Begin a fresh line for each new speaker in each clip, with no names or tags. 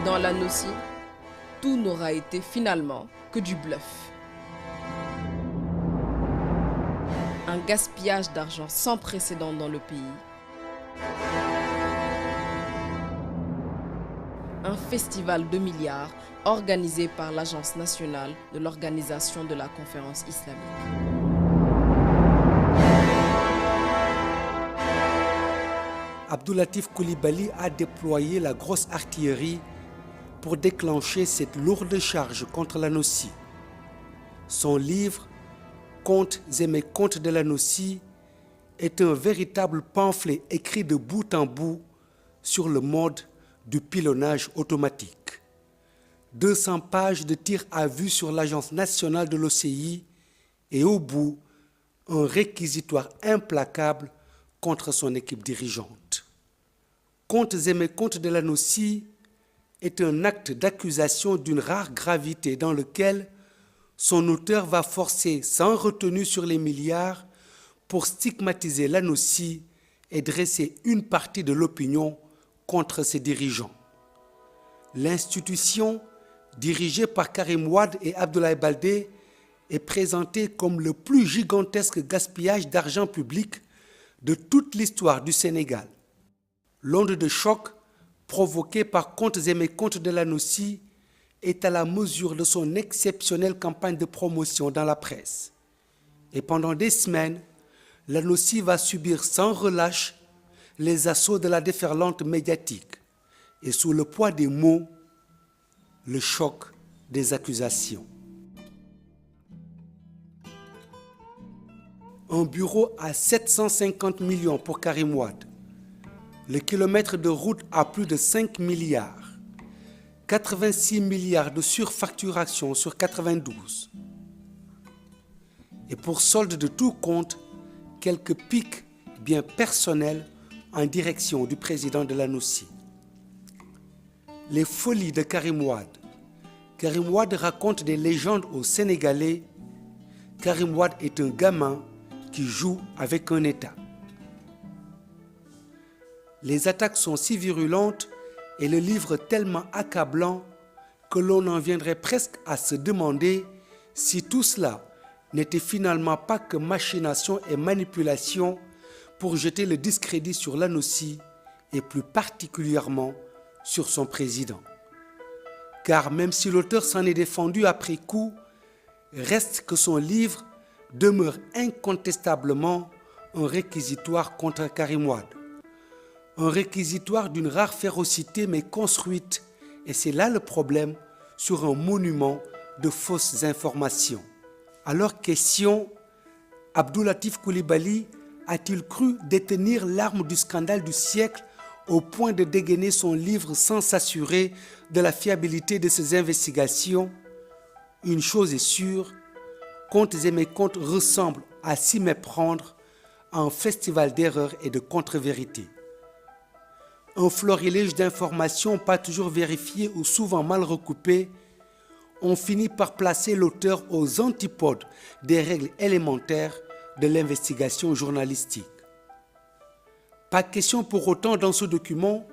Dans la Nossi, tout n'aura été finalement que du bluff. Un gaspillage d'argent sans précédent dans le pays. Un festival de milliards organisé par l'Agence nationale de l'organisation de la conférence islamique.
Abdoulatif Coulibaly a déployé la grosse artillerie pour déclencher cette lourde charge contre la Nossi. Son livre « Contes et mécontes de la Nossi » est un véritable pamphlet écrit de bout en bout sur le mode du pilonnage automatique. 200 pages de tirs à vue sur l'Agence nationale de l'OCI et au bout, un réquisitoire implacable contre son équipe dirigeante. Contes et mécontes de la Nossi est un acte d'accusation d'une rare gravité dans lequel son auteur va forcer sans retenue sur les milliards pour stigmatiser la Nossi et dresser une partie de l'opinion contre ses dirigeants. L'institution, dirigée par Karim Wade et Abdoulaye Baldé, est présentée comme le plus gigantesque gaspillage d'argent public de toute l'histoire du Sénégal. L'onde de choc provoquée par Contes et mécontes de la Nossi est à la mesure de son exceptionnelle campagne de promotion dans la presse. Et pendant des semaines, la Nossi va subir sans relâche les assauts de la déferlante médiatique et sous le poids des mots, le choc des accusations. Un bureau à 750 millions pour Karim Wade, le kilomètre de route à plus de 5 milliards, 86 milliards de surfacturation sur 92. Et pour solde de tout compte, quelques pics bien personnels en direction du président de la Nossi. Les folies de Karim Wade. Karim Wade raconte des légendes aux Sénégalais. Karim Wade est un gamin qui joue avec un État. Les attaques sont si virulentes et le livre tellement accablant que l'on en viendrait presque à se demander si tout cela n'était finalement pas que machination et manipulation pour jeter le discrédit sur la Nossi et plus particulièrement sur son président. Car même si l'auteur s'en est défendu après coup, reste que son livre demeure incontestablement un réquisitoire contre Karim Wade. Un réquisitoire d'une rare férocité mais construite, et c'est là le problème, sur un monument de fausses informations. Alors question, Abdoulatif Coulibaly a-t-il cru détenir l'arme du scandale du siècle au point de dégainer son livre sans s'assurer de la fiabilité de ses investigations? Une chose est sûre, Contes et mécontes ressemblent à s'y méprendre à un festival d'erreurs et de contre-vérités. Un florilège d'informations pas toujours vérifiées ou souvent mal recoupées ont fini par placer l'auteur aux antipodes des règles élémentaires de l'investigation journalistique. Pas question pour autant dans ce document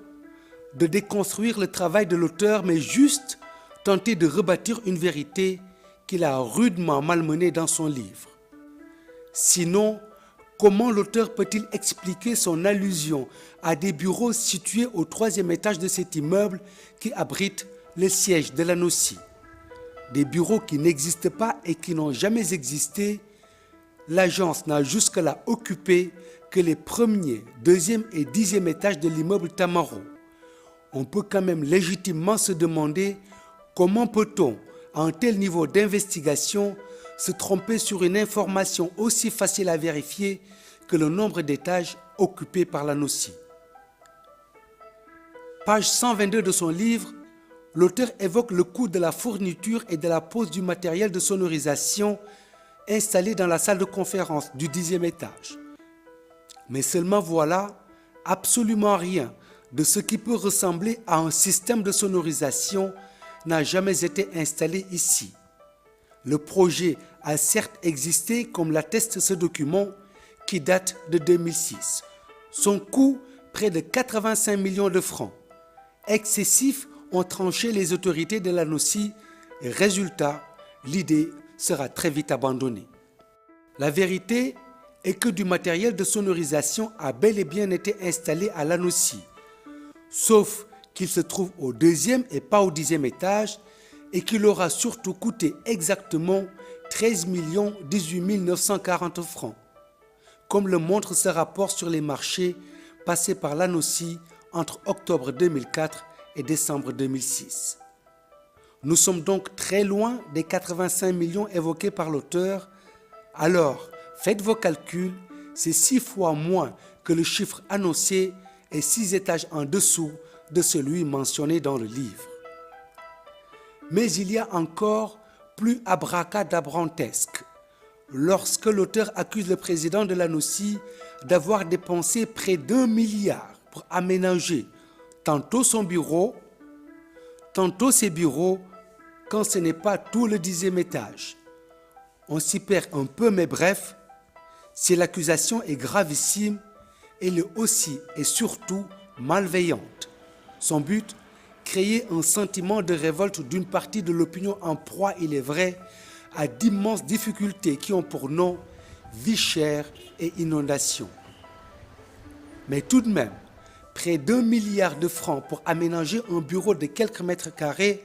de déconstruire le travail de l'auteur, mais juste tenter de rebâtir une vérité qu'il a rudement malmenée dans son livre. Sinon, comment l'auteur peut-il expliquer son allusion à des bureaux situés au 3e étage de cet immeuble qui abrite le siège de la Nossi? Des bureaux qui n'existent pas et qui n'ont jamais existé, l'agence n'a jusque-là occupé que les 1er, 2e et 10e étages de l'immeuble Tamaro. On peut quand même légitimement se demander comment peut-on, à un tel niveau d'investigation, se tromper sur une information aussi facile à vérifier que le nombre d'étages occupés par la Nossi. Page 122 de son livre, l'auteur évoque le coût de la fourniture et de la pose du matériel de sonorisation installé dans la salle de conférence du 10e étage. Mais seulement voilà, absolument rien de ce qui peut ressembler à un système de sonorisation n'a jamais été installé ici. Le projet a certes existé comme l'atteste ce document qui date de 2006. Son coût, près de 85 millions de francs. Excessif ont tranché les autorités de la NOCI et résultat, l'idée sera très vite abandonnée. La vérité est que du matériel de sonorisation a bel et bien été installé à la NOCI, sauf qu'il se trouve au 2e et pas au 10e étage et qu'il aura surtout coûté exactement 13 18 940 francs, comme le montre ce rapport sur les marchés passés par la NOCI entre octobre 2004 et décembre 2006. Nous sommes donc très loin des 85 millions évoqués par l'auteur. Alors, faites vos calculs, c'est 6 fois moins que le chiffre annoncé et 6 étages en dessous de celui mentionné dans le livre. Mais il y a encore plus abracadabrantesque. Lorsque l'auteur accuse le président de la NOCI d'avoir dépensé près d'1 milliard pour aménager tantôt son bureau, tantôt ses bureaux, quand ce n'est pas tout le 10e étage. On s'y perd un peu, mais bref, si l'accusation est gravissime, elle est aussi et surtout malveillante. Son but, créer un sentiment de révolte d'une partie de l'opinion en proie, il est vrai, à d'immenses difficultés qui ont pour nom vie chère et inondation. Mais tout de même, près d'1 milliard de francs pour aménager un bureau de quelques mètres carrés,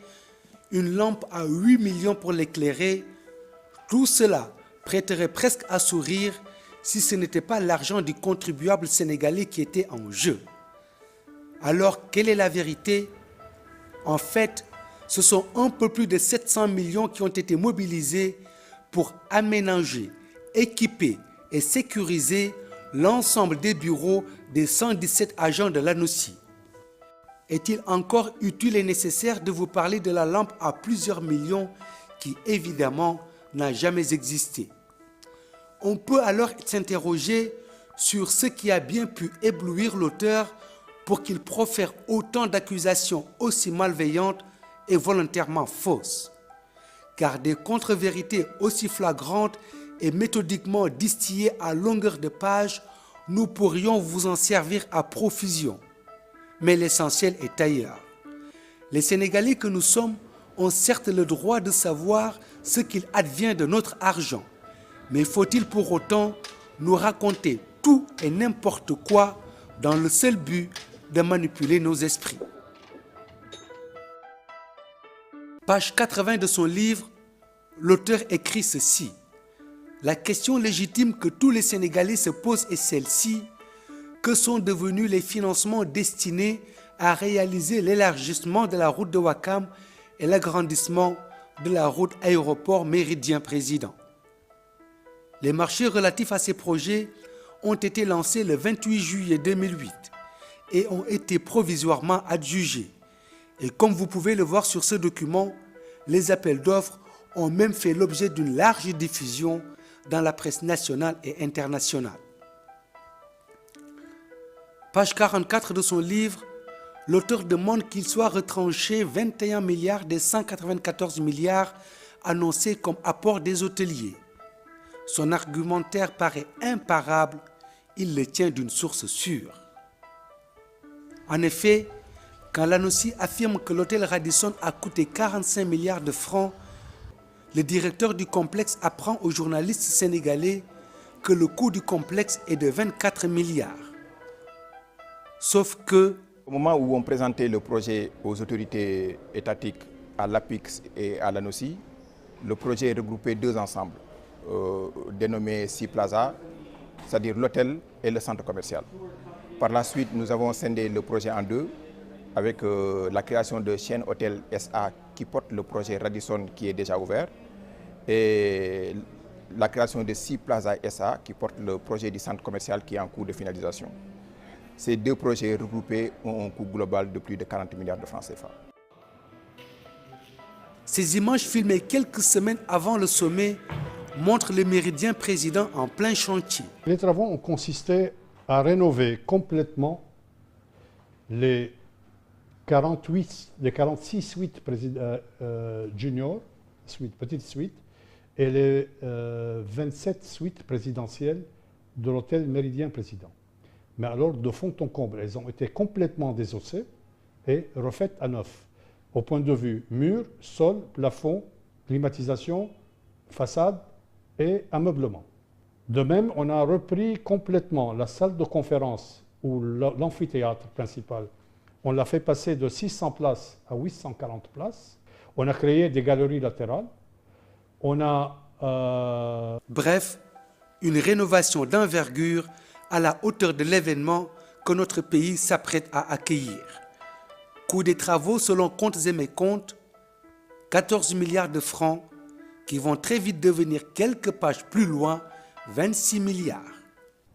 une lampe à 8 millions pour l'éclairer, tout cela prêterait presque à sourire si ce n'était pas l'argent du contribuable sénégalais qui était en jeu. Alors, quelle est la vérité? En fait, ce sont un peu plus de 700 millions qui ont été mobilisés pour aménager, équiper et sécuriser l'ensemble des bureaux des 117 agents de la NOCI. Est-il encore utile et nécessaire de vous parler de la lampe à plusieurs millions qui, évidemment, n'a jamais existé? On peut alors s'interroger sur ce qui a bien pu éblouir l'auteur pour qu'il profère autant d'accusations aussi malveillantes et volontairement fausses. Car des contre-vérités aussi flagrantes et méthodiquement distillées à longueur de page, nous pourrions vous en servir à profusion. Mais l'essentiel est ailleurs. Les Sénégalais que nous sommes ont certes le droit de savoir ce qu'il advient de notre argent, mais faut-il pour autant nous raconter tout et n'importe quoi dans le seul but de manipuler nos esprits? Page 80 de son livre, l'auteur écrit ceci. La question légitime que tous les Sénégalais se posent est celle-ci. Que sont devenus les financements destinés à réaliser l'élargissement de la route de Ouakam et l'agrandissement de la route aéroport Méridien Président? Les marchés relatifs à ces projets ont été lancés le 28 juillet 2008 et ont été provisoirement adjugés. Et comme vous pouvez le voir sur ce document, les appels d'offres ont même fait l'objet d'une large diffusion dans la presse nationale et internationale. Page 44 de son livre, l'auteur demande qu'il soit retranché 21 milliards des 194 milliards annoncés comme apport des hôteliers. Son argumentaire paraît imparable, il le tient d'une source sûre. En effet, quand la NOCI affirme que l'hôtel Radisson a coûté 45 milliards de francs, le directeur du complexe apprend aux journalistes sénégalais que le coût du complexe est de 24 milliards. Sauf que,
au moment où on présentait le projet aux autorités étatiques, à l'APIX et à la NOCI, le projet regroupait deux ensembles, dénommés Sea Plaza, c'est-à-dire l'hôtel et le centre commercial. Par la suite, nous avons scindé le projet en deux, avec la création de Chaîne Hôtel SA qui porte le projet Radisson qui est déjà ouvert, et la création de Sea Plaza SA qui porte le projet du centre commercial qui est en cours de finalisation. Ces deux projets regroupés ont un coût global de plus de 40 milliards de francs CFA.
Ces images filmées quelques semaines avant le sommet montrent le Méridien Président en plein chantier.
Les travaux ont consisté à rénover complètement les 46 suites junior, petites suites, et les 27 suites présidentielles de l'hôtel Méridien Président. Mais alors, de fond en comble, elles ont été complètement désossées et refaites à neuf. au point de vue mur, sol, plafond, climatisation, façade et ameublement. De même, on a repris complètement la salle de conférence ou l'amphithéâtre principal. On l'a fait passer de 600 places à 840 places. On a créé des galeries latérales. On a...
Bref, une rénovation d'envergure à la hauteur de l'événement que notre pays s'apprête à accueillir. Coût des travaux, selon Comptes et Mécomptes, 14 milliards de francs qui vont très vite devenir quelques pages plus loin, 26 milliards.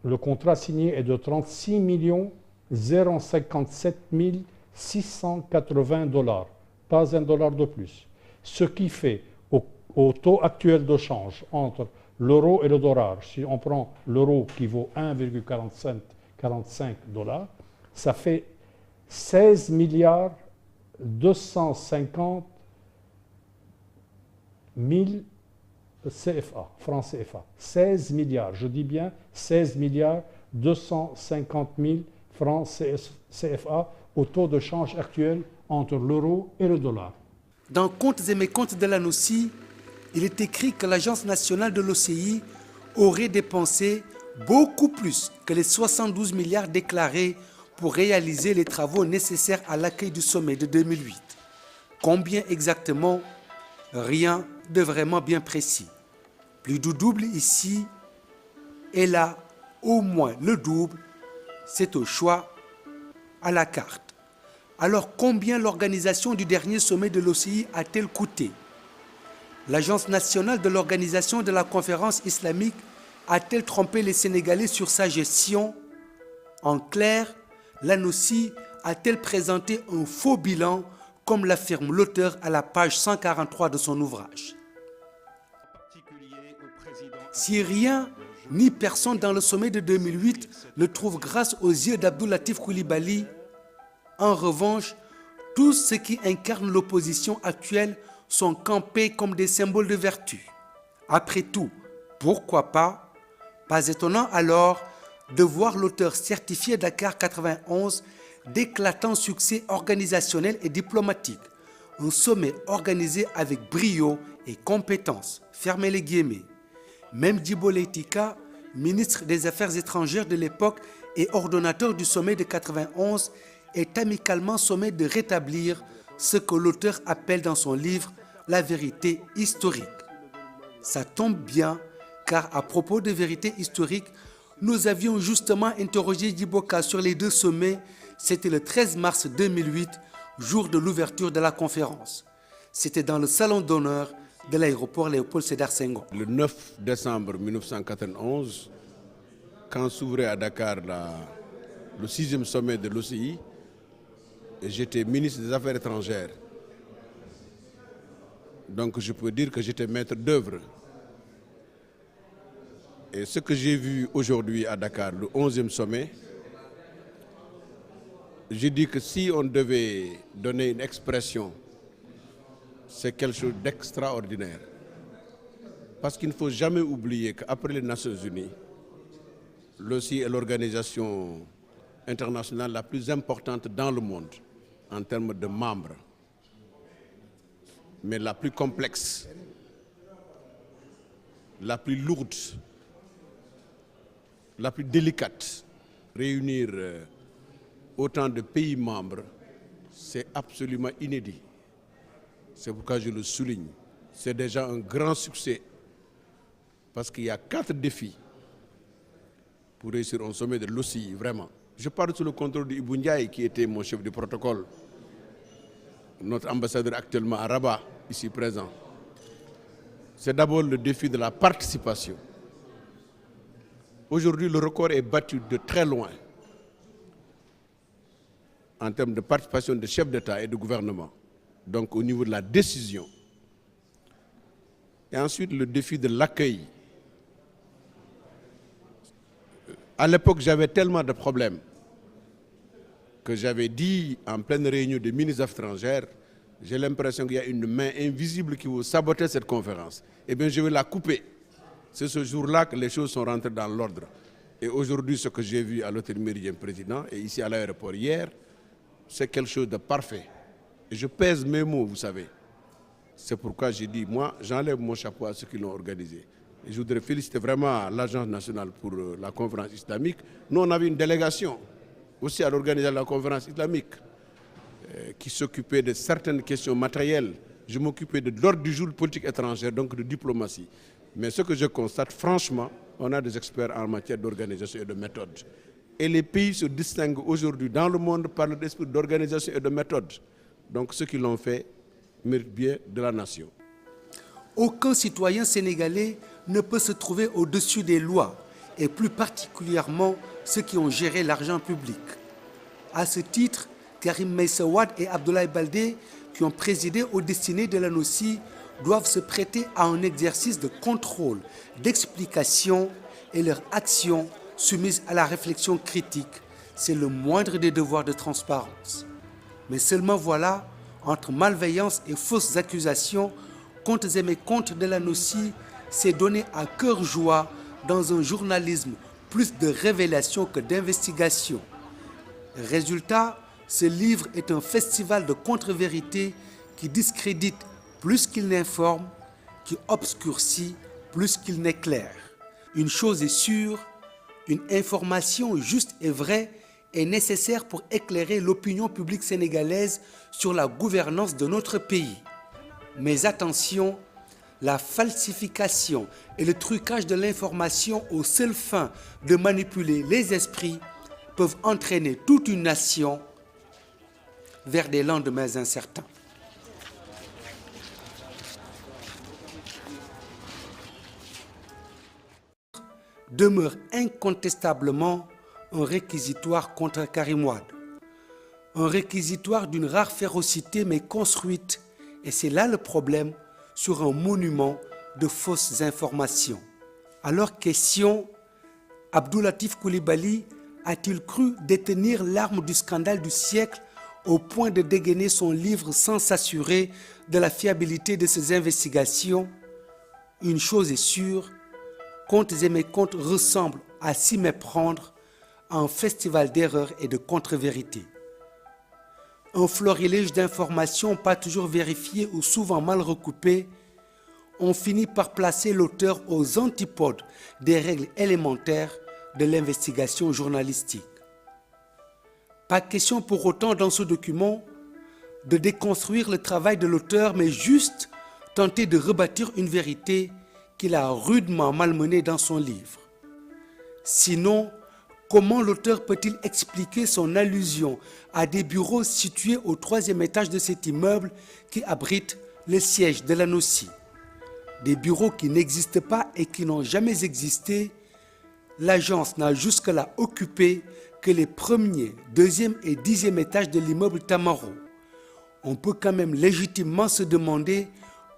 Le contrat signé est de 36 057 680 $, pas un dollar de plus. Ce qui fait, au taux actuel de change entre l'euro et le dollar, si on prend l'euro qui vaut 1,45 $, ça fait 16 milliards 250 000 CFA, francs CFA. 16 milliards, je dis bien 16 milliards 250 000 francs CFA au taux de change actuel entre l'euro et le dollar.
Dans Comptes et Mécomptes de l'ANOCI, il est écrit que l'Agence nationale de l'OCI aurait dépensé beaucoup plus que les 72 milliards déclarés pour réaliser les travaux nécessaires à l'accueil du sommet de 2008. Combien exactement? Rien de vraiment bien précis. Plus du double ici, et là, au moins le double, c'est au choix, à la carte. Alors combien l'organisation du dernier sommet de l'OCI a-t-elle coûté? L'Agence nationale de l'organisation de la conférence islamique a-t-elle trompé les Sénégalais sur sa gestion? En clair, l'ANOCI a-t-elle présenté un faux bilan, comme l'affirme l'auteur à la page 143 de son ouvrage? Si rien ni personne dans le sommet de 2008 ne trouve grâce aux yeux d'Abdou Latif Coulibaly, en revanche, tous ceux qui incarnent l'opposition actuelle sont campés comme des symboles de vertu. Après tout, pourquoi pas? Pas étonnant alors de voir l'auteur certifié Dakar 91 d'éclatants succès organisationnel et diplomatique. Un sommet organisé avec brio et compétence. Fermez les guillemets. Même Djibo Leyti Ka, ministre des Affaires étrangères de l'époque et ordonnateur du sommet de 91, est amicalement sommé de rétablir ce que l'auteur appelle dans son livre la vérité historique. Ça tombe bien, car à propos de vérité historique, nous avions justement interrogé Djibo Ka sur les deux sommets. C'était le 13 mars 2008, jour de l'ouverture de la conférence. C'était dans le salon d'honneur de l'aéroport Léopold Sédar Senghor.
Le 9 décembre 1991, quand s'ouvrait à Dakar le 6e sommet de l'OCI, j'étais ministre des Affaires étrangères. Donc je peux dire que j'étais maître d'œuvre. Et ce que j'ai vu aujourd'hui à Dakar, le 11e sommet, je dis que si on devait donner une expression, c'est quelque chose d'extraordinaire. Parce qu'il ne faut jamais oublier qu'après les Nations Unies, l'OCI est l'organisation internationale la plus importante dans le monde en termes de membres, mais la plus complexe, la plus lourde, la plus délicate. Réunir autant de pays membres, c'est absolument inédit. C'est pourquoi je le souligne. C'est déjà un grand succès parce qu'il y a 4 défis pour réussir un sommet de l'OCI, vraiment. Je parle sous le contrôle d'Ibou Ndiaye qui était mon chef de protocole, notre ambassadeur actuellement à Rabat, ici présent. C'est d'abord le défi de la participation. Aujourd'hui, le record est battu de très loin en termes de participation de chefs d'État et de gouvernement, donc au niveau de la décision. Et ensuite, le défi de l'accueil. À l'époque, j'avais tellement de problèmes que j'avais dit en pleine réunion des ministres des Affaires étrangères, j'ai l'impression qu'il y a une main invisible qui veut saboter cette conférence. Eh bien, je vais la couper. C'est ce jour-là que les choses sont rentrées dans l'ordre. Et aujourd'hui, ce que j'ai vu à l'hôtel Méridien Président et ici à l'aéroport hier, c'est quelque chose de parfait. Et je pèse mes mots, vous savez. C'est pourquoi j'ai dit, moi, j'enlève mon chapeau à ceux qui l'ont organisé. Et je voudrais féliciter vraiment l'Agence nationale pour la conférence islamique. Nous, on avait une délégation aussi à l'organisation de la conférence islamique qui s'occupait de certaines questions matérielles. Je m'occupais de l'ordre du jour de politique étrangère, donc de diplomatie. Mais ce que je constate, franchement, on a des experts en matière d'organisation et de méthode. Et les pays se distinguent aujourd'hui dans le monde par leur esprit d'organisation et de méthode. Donc ceux qui l'ont fait méritent bien de la nation.
Aucun citoyen sénégalais ne peut se trouver au-dessus des lois, et plus particulièrement ceux qui ont géré l'argent public. À ce titre, Karim Meïssa Wade et Abdoulaye Baldé, qui ont présidé aux destinées de la NOCI, doivent se prêter à un exercice de contrôle, d'explication, et leur action soumise à la réflexion critique, c'est le moindre des devoirs de transparence. Mais seulement voilà, entre malveillance et fausses accusations, Contes et mécomptes de la NOCI s'est donné à cœur joie dans un journalisme plus de révélation que d'investigation. Résultat, ce livre est un festival de contre-vérités qui discrédite plus qu'il n'informe, qui obscurcit plus qu'il n'éclaire. Une chose est sûre, une information juste et vraie est nécessaire pour éclairer l'opinion publique sénégalaise sur la gouvernance de notre pays. Mais attention, la falsification et le trucage de l'information aux seules fins de manipuler les esprits peuvent entraîner toute une nation vers des lendemains incertains. Demeure incontestablement un réquisitoire contre Karim Wade. Un réquisitoire d'une rare férocité mais construite, et c'est là le problème, sur un monument de fausses informations. Alors question, Abdou Latif Coulibaly a-t-il cru détenir l'arme du scandale du siècle au point de dégainer son livre sans s'assurer de la fiabilité de ses investigations? Une chose est sûre, Contes et mécomptes ressemblent à s'y méprendre à un festival d'erreurs et de contre-vérités. Un florilège d'informations pas toujours vérifiées ou souvent mal recoupées ont fini par placer l'auteur aux antipodes des règles élémentaires de l'investigation journalistique. Pas question pour autant dans ce document de déconstruire le travail de l'auteur, mais juste tenter de rebâtir une vérité qu'il a rudement malmenée dans son livre. Sinon, comment l'auteur peut-il expliquer son allusion à des bureaux situés au 3e étage de cet immeuble qui abrite le siège de la NOCI? Des bureaux qui n'existent pas et qui n'ont jamais existé, l'agence n'a jusque-là occupé que les 1er, 2e et 10e étages de l'immeuble Tamaro. On peut quand même légitimement se demander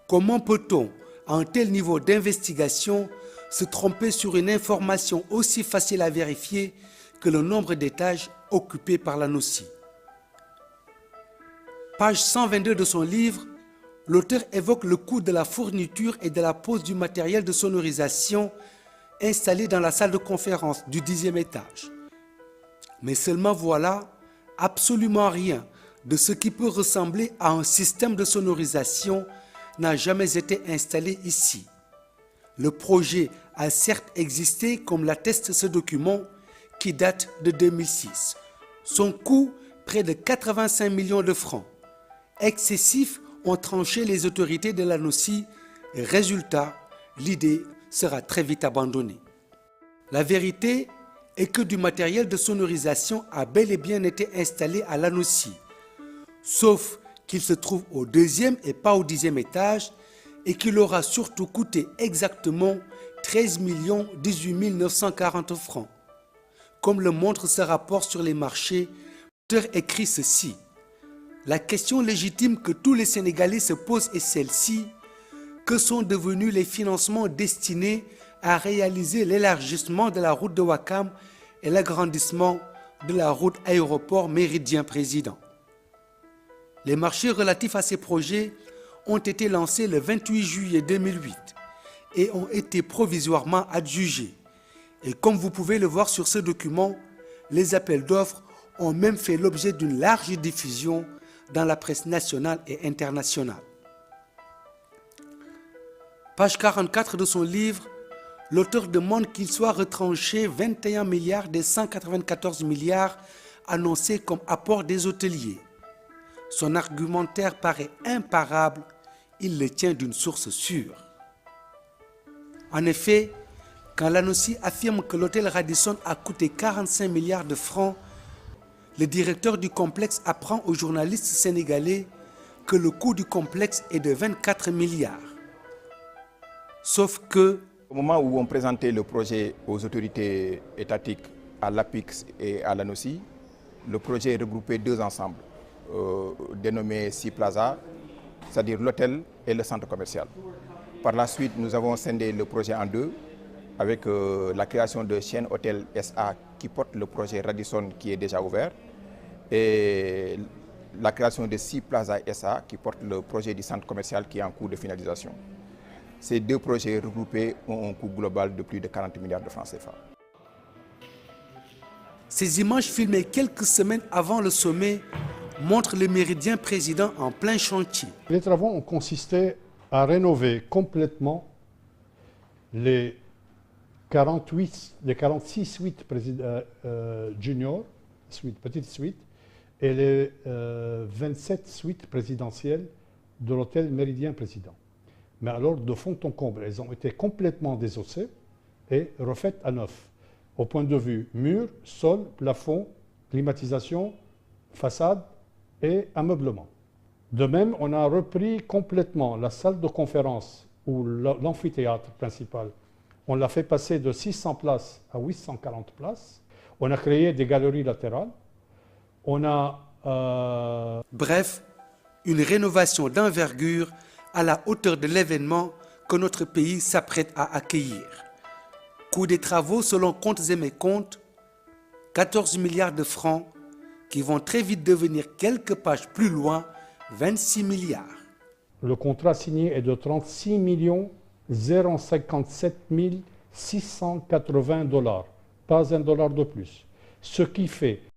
comment peut-on, à un tel niveau d'investigation, se tromper sur une information aussi facile à vérifier que le nombre d'étages occupés par la NOCI. Page 122 de son livre, l'auteur évoque le coût de la fourniture et de la pose du matériel de sonorisation installé dans la salle de conférence du 10e étage. Mais seulement voilà, absolument rien de ce qui peut ressembler à un système de sonorisation n'a jamais été installé ici. Le projet a certes existé, comme l'atteste ce document, qui date de 2006. Son coût, près de 85 millions de francs. Excessif, ont tranché les autorités de la NOCI. Résultat, l'idée sera très vite abandonnée. La vérité est que du matériel de sonorisation a bel et bien été installé à la NOCI, sauf qu'il se trouve au 2e et pas au 10e étage, et qu'il aura surtout coûté exactement 13 18 940 francs. Comme le montre ce rapport sur les marchés, l'auteur écrit ceci. La question légitime que tous les Sénégalais se posent est celle-ci. Que sont devenus les financements destinés à réaliser l'élargissement de la route de Ouakam et l'agrandissement de la route aéroport Méridien-Président? Les marchés relatifs à ces projets ont été lancés le 28 juillet 2008 et ont été provisoirement adjugés. Et comme vous pouvez le voir sur ce document, les appels d'offres ont même fait l'objet d'une large diffusion dans la presse nationale et internationale. Page 44 de son livre, l'auteur demande qu'il soit retranché 21 milliards des 194 milliards annoncés comme apport des hôteliers. Son argumentaire paraît imparable, il le tient d'une source sûre. En effet, quand l'ANOCI affirme que l'hôtel Radisson a coûté 45 milliards de francs, le directeur du complexe apprend aux journalistes sénégalais que le coût du complexe est de 24 milliards. Sauf que,
au moment où on présentait le projet aux autorités étatiques, à l'APIX et à l'ANOCI, le projet regroupait deux ensembles, dénommés Sea Plaza, c'est-à-dire l'hôtel et le centre commercial. Par la suite, nous avons scindé le projet en deux, avec la création de Chaîne Hôtel SA qui porte le projet Radisson qui est déjà ouvert, et la création de Sea Plaza SA qui porte le projet du centre commercial qui est en cours de finalisation. Ces deux projets regroupés ont un coût global de plus de 40 milliards de francs CFA.
Ces images filmées quelques semaines avant le sommet montrent le Méridien président en plein chantier.
Les travaux ont consisté à rénover complètement les 46 suites junior, petites suites, et les 27 suites présidentielles de l'hôtel Méridien Président. Mais alors, de fond en comble, elles ont été complètement désossées et refaites à neuf, au point de vue mur, sol, plafond, climatisation, façade et ameublement. De même, on a repris complètement la salle de conférence ou l'amphithéâtre principal. On l'a fait passer de 600 places à 840 places. On a créé des galeries latérales. On a...
Bref, une rénovation d'envergure à la hauteur de l'événement que notre pays s'apprête à accueillir. Coût des travaux, selon comptes et mécomptes, 14 milliards de francs qui vont très vite devenir quelques pages plus loin, 26 milliards.
Le contrat signé est de 36 057 680 $, pas $1 de plus. Ce qui fait